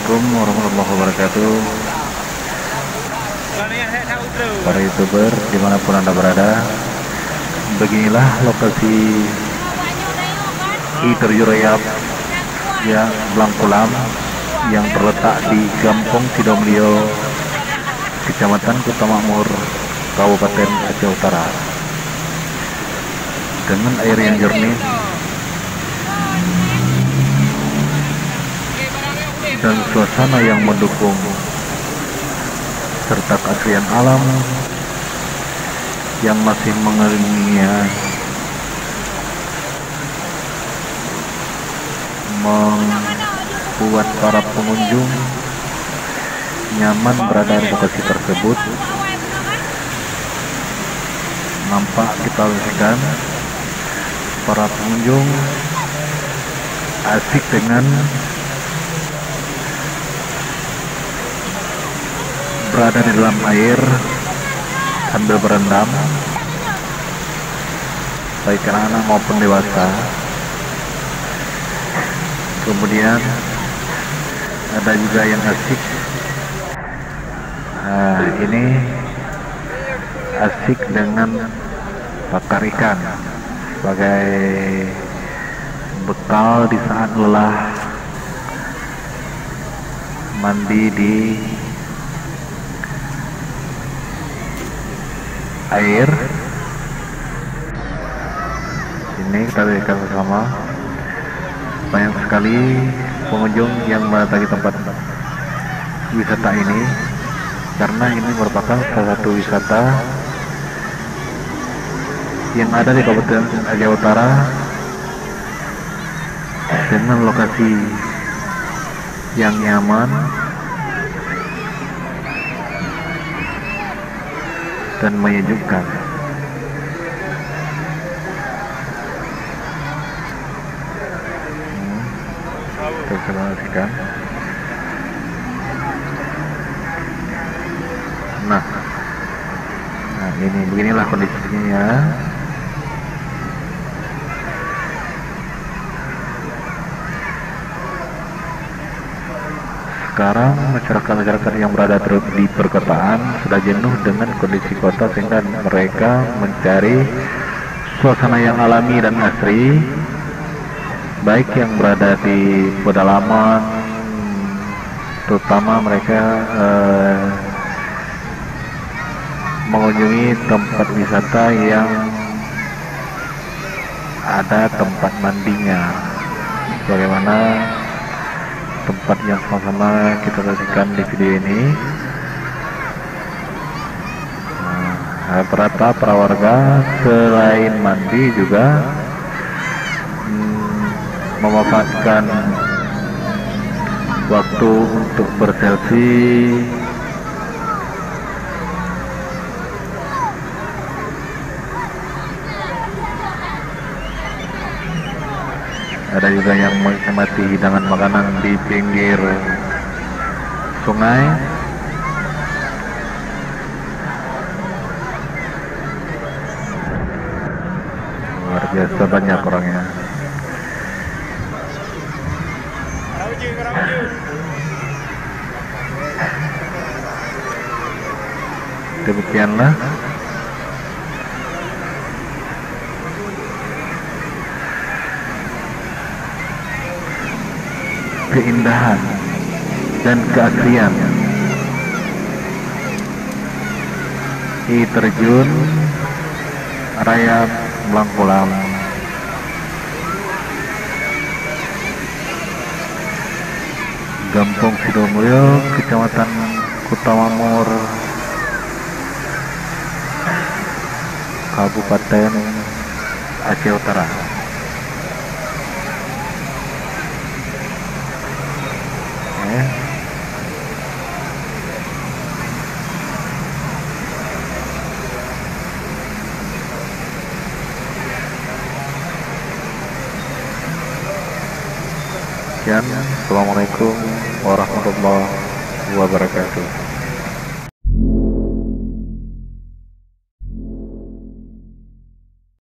Assalamualaikum warahmatullahi wabarakatuh. Para youtuber dimanapun anda berada, beginilah lokasi Iterjurayap yang Blangkulam yang terletak di Gampong Sidomulyo, Kecamatan Kutamakmur, Kabupaten Aceh Utara. Dengan air yang jernih dan suasana yang mendukung serta keasrian alam yang masih mengelilinginya, membuat para pengunjung nyaman berada di lokasi tersebut. Nampak kita lihat para pengunjung asik dengan berada di dalam air sambil berendam, baik anak-anak maupun dewasa. Kemudian ada juga yang asik, ini asik dengan bakar ikan sebagai bekal di saat lelah mandi di air. Ini kita lihat bersama, banyak sekali pengunjung yang mendatangi tempat wisata ini karena ini merupakan salah satu wisata yang ada di Kabupaten Aceh Utara dengan lokasi yang nyaman dan menyejukkan. Kita saksikan. Nah, ini beginilah kondisinya ya. Sekarang masyarakat yang berada di perkotaan sudah jenuh dengan kondisi kota sehingga mereka mencari suasana yang alami dan asri, baik yang berada di pedalaman, terutama mereka mengunjungi tempat wisata yang ada tempat mandinya, bagaimana tempat yang sama-sama kita saksikan di video ini. Rata-rata para warga selain mandi juga memanfaatkan waktu untuk berselfie, ada juga yang menikmati hidangan makanan di pinggir sungai. Luar biasa banyak orangnya. Demikianlah keindahan dan keasrian terjun Rayap Blangkulam, Gampong Sidomulyo, Kecamatan Kutamakmur, Kabupaten Aceh Utara. Sekian, assalamualaikum warahmatullahi wabarakatuh.